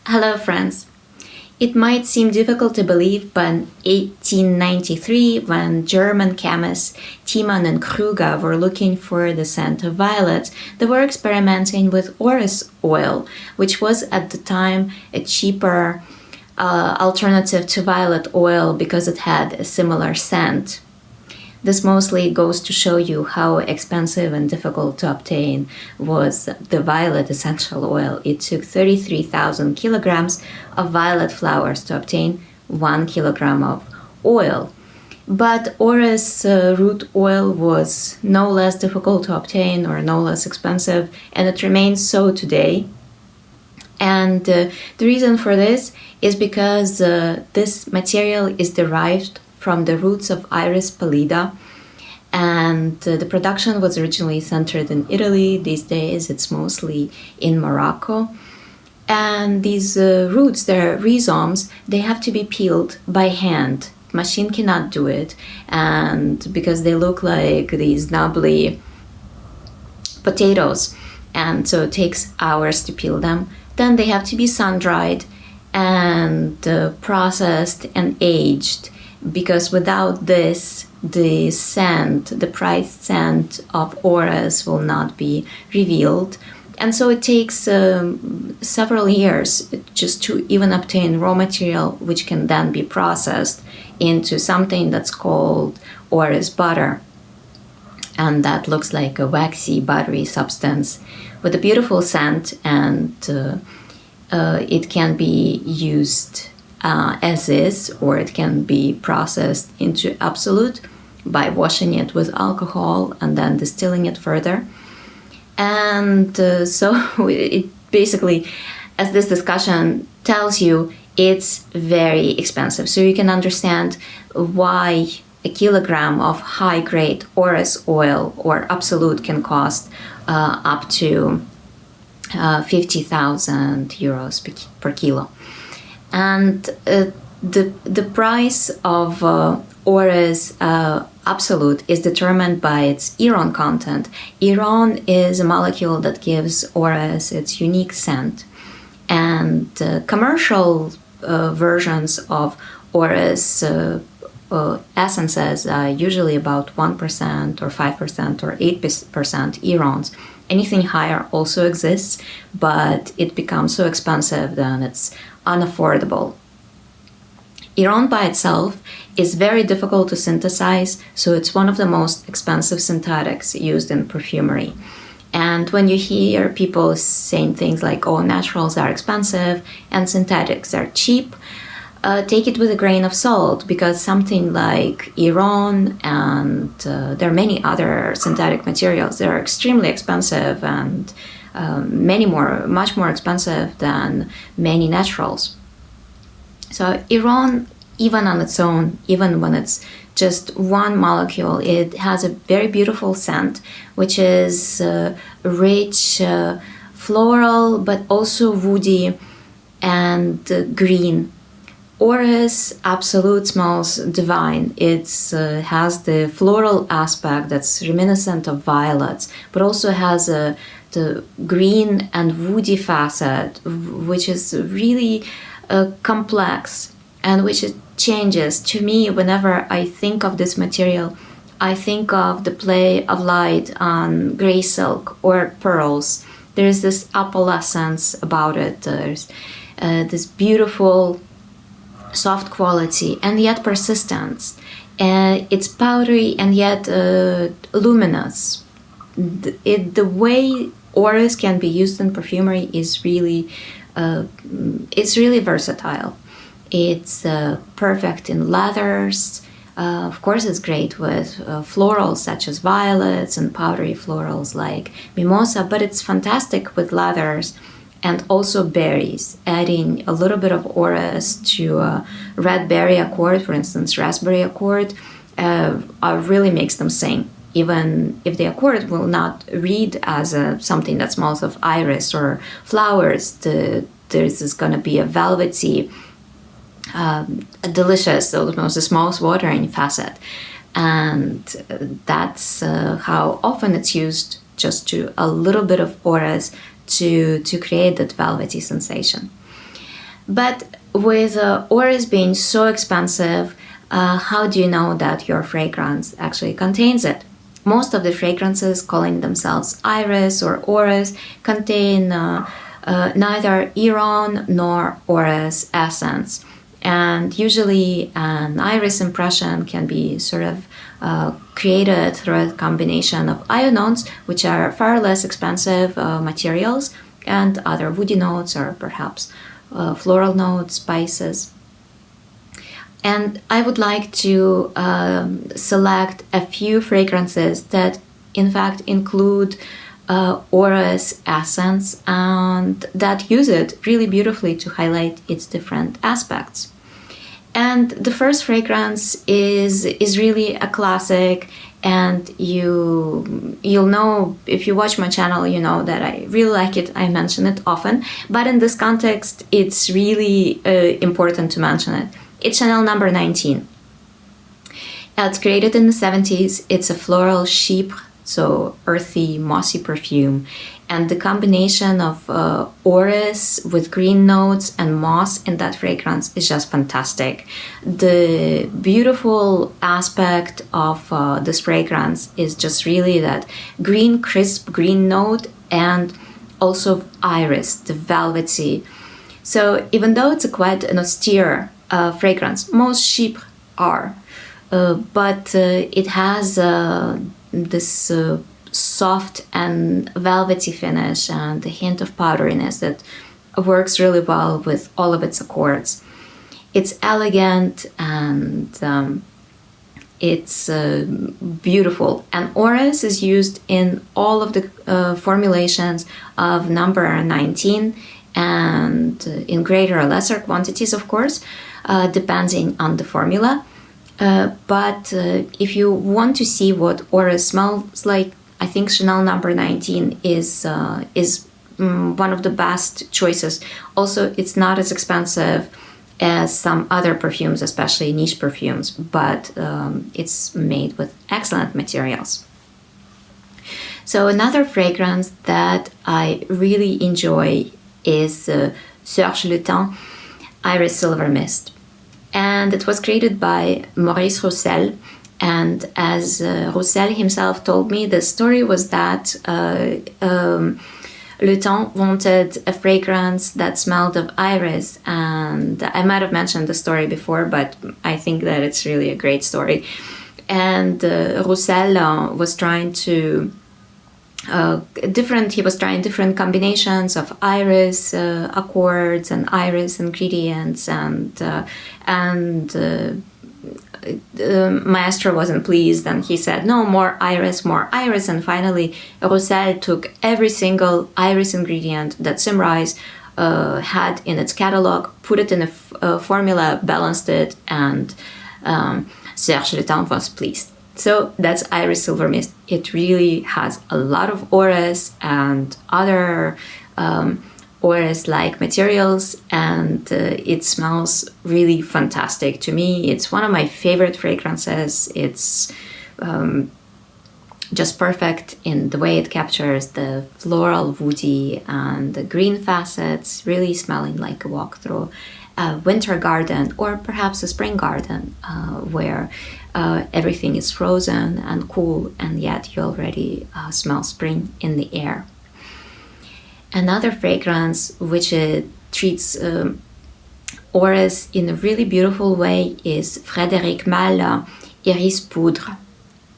Hello, friends. It might seem difficult to believe, but in 1893, when German chemists Tiemann and Krüger were looking for the scent of violets, they were experimenting with Orris oil, which was at the time a cheaper alternative to violet oil because it had a similar scent. This mostly goes to show you how expensive and difficult to obtain was the violet essential oil. It took 33,000 kilograms of violet flowers to obtain 1 kilogram of oil. But Orris root oil was no less difficult to obtain or no less expensive, and it remains so today. And the reason for this is because this material is derived from the roots of Iris pallida, and the production was originally centered in Italy. These days it's mostly in Morocco. And these roots, their rhizomes, they have to be peeled by hand. Machine cannot do it, and because they look like these knobbly potatoes, and so it takes hours to peel them. Then they have to be sun-dried and processed and aged, because without this, the scent, the prized scent of Orris will not be revealed. And so it takes several years just to even obtain raw material, which can then be processed into something that's called Orris butter. And that looks like a waxy, buttery substance with a beautiful scent, and it can be used as is, or it can be processed into absolute by washing it with alcohol and then distilling it further. And so it basically, as this discussion tells you, it's very expensive. So you can understand why a kilogram of high-grade Orris oil or absolute can cost up to 50,000 euros per kilo. And the price of Orris absolute is determined by its iron content. Iron is a molecule that gives Orris its unique scent. And commercial versions of Orris essences are usually about 1% or 5% or 8% irons. Anything higher also exists, but it becomes so expensive that it's unaffordable. Iron by itself is very difficult to synthesize, so it's one of the most expensive synthetics used in perfumery. And when you hear people saying things like, oh, naturals are expensive and synthetics are cheap, take it with a grain of salt, because something like Iran and there are many other synthetic materials that are extremely expensive and much more expensive than many naturals. So Iran, even on its own, even when it's just one molecule, it has a very beautiful scent, which is rich, floral, but also woody and green. Orris absolute smells divine. It has the floral aspect that's reminiscent of violets, but also has the green and woody facet, which is really complex and which it changes. To me, whenever I think of this material, I think of the play of light on gray silk or pearls. There's this opalescence about it. There's this beautiful soft quality and yet persistence. It's powdery and yet luminous. The way Orris can be used in perfumery is really versatile. It's perfect in leathers. Of course, it's great with florals such as violets and powdery florals like mimosa, but it's fantastic with leathers and also berries. Adding a little bit of Orris to a red berry accord, for instance, raspberry accord, really makes them sing. Even if the accord will not read as something that smells of iris or flowers, there's going to be a velvety, a delicious, almost a mouth-watering facet. And that's how often it's used, just to a little bit of Orris to create that velvety sensation. But with Orris being so expensive, how do you know that your fragrance actually contains it? Most of the fragrances calling themselves Iris or Orris contain neither Iron nor Orris essence. And usually an Iris impression can be sort of created through a combination of ionones, which are far less expensive materials, and other woody notes or perhaps floral notes, spices. And I would like to select a few fragrances that in fact include Orris essence and that use it really beautifully to highlight its different aspects. And the first fragrance is really a classic, and you'll know if you watch my channel, you know that I really like it. I mention it often, but in this context, it's really important to mention it. It's Chanel number 19. It's created in the 70s. It's a floral chypre, so earthy, mossy perfume. And the combination of Orris with green notes and moss in that fragrance is just fantastic. The beautiful aspect of this fragrance is just really that green, crisp green note and also iris, the velvety. So even though it's a quite an austere fragrance, most chypre are, but it has this soft and velvety finish and a hint of powderiness that works really well with all of its accords. It's elegant and it's beautiful. And Orris is used in all of the formulations of number 19 and in greater or lesser quantities, of course, depending on the formula. But if you want to see what Orris smells like, I think Chanel number 19 is one of the best choices. Also, it's not as expensive as some other perfumes, especially niche perfumes, but it's made with excellent materials. So another fragrance that I really enjoy is Serge Lutens Iris Silver Mist. And it was created by Maurice Roussel. And as Roussel himself told me, the story was that Lutens wanted a fragrance that smelled of iris. And I might have mentioned the story before, but I think that it's really a great story. And Roussel was trying to different combinations of iris accords and iris ingredients, and Maestro wasn't pleased, and he said no, more iris, and finally Roussel took every single iris ingredient that Symrise had in its catalog, put it in a formula, balanced it, and Serge Lutens was pleased. So that's Iris Silver Mist. It really has a lot of Orris and other Orris-like materials, and it smells really fantastic. To me, it's one of my favorite fragrances. It's just perfect in the way it captures the floral, woody, and the green facets, really smelling like a walk through a winter garden or perhaps a spring garden where everything is frozen and cool, and yet you already smell spring in the air. Another fragrance which treats Orris in a really beautiful way is Frédéric Malle Iris Poudre.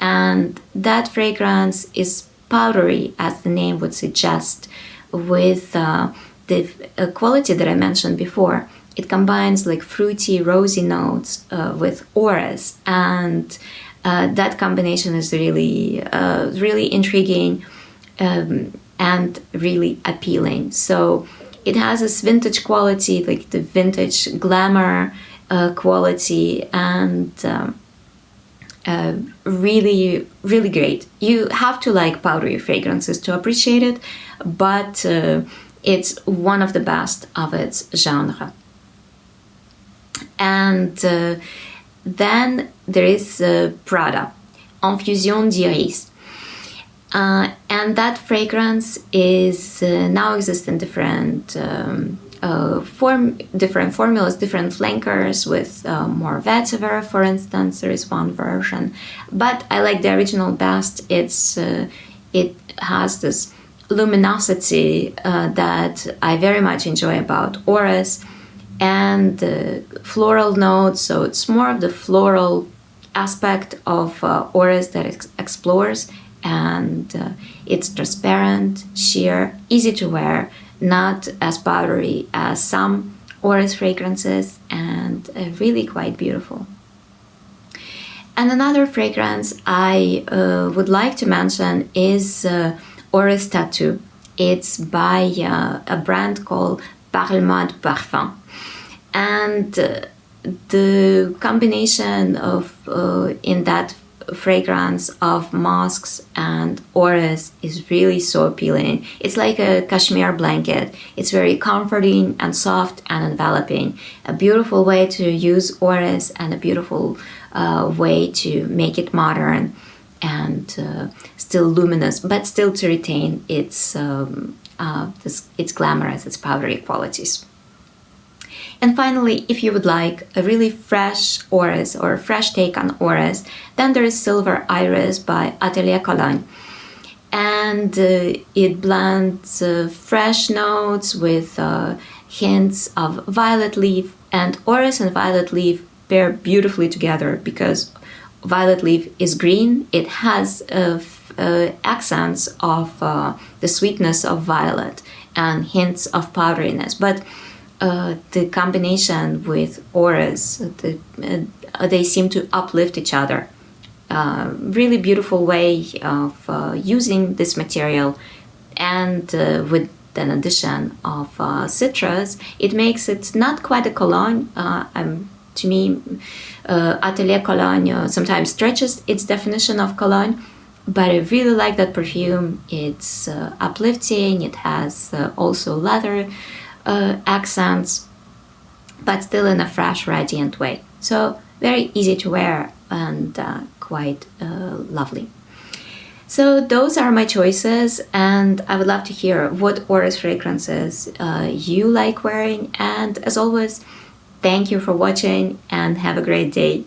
And that fragrance is powdery, as the name would suggest, with the quality that I mentioned before. It combines like fruity, rosy notes with Orris, and that combination is really, really intriguing and really appealing. So it has this vintage quality, like the vintage glamour quality, and really, really great. You have to like powdery fragrances to appreciate it, but it's one of the best of its genre. And then there is Prada, Infusion d'Iris. And that fragrance is now exists in different different formulas, different flankers with more vetiver, for instance. There is one version, but I like the original best. It has this luminosity that I very much enjoy about Orris, and floral notes. So it's more of the floral aspect of Orris that explores, and it's transparent, sheer, easy to wear, not as powdery as some Orris fragrances, and really quite beautiful. And another fragrance I would like to mention is Orris Tattoo. It's by a brand called Parfum. And the combination of in that fragrance of musks and Orris is really so appealing. It's like a cashmere blanket. It's very comforting and soft and enveloping. A beautiful way to use Orris, and a beautiful way to make it modern and still luminous, but still to retain its glamorous, its powdery qualities. And finally, if you would like a really fresh Orris or a fresh take on Orris, then there is Silver Iris by Atelier Cologne. And it blends fresh notes with hints of violet leaf, and Orris and violet leaf pair beautifully together because violet leaf is green. It has accents of the sweetness of violet and hints of powderiness, but the combination with Orris, they seem to uplift each other. Really beautiful way of using this material, and with an addition of citrus, it makes it not quite a cologne. To me, Atelier Cologne sometimes stretches its definition of cologne, but I really like that perfume. It's uplifting. It has also leather accents, but still in a fresh, radiant way. So very easy to wear and quite lovely. So those are my choices, and I would love to hear what Orris fragrances you like wearing. And as always, thank you for watching and have a great day.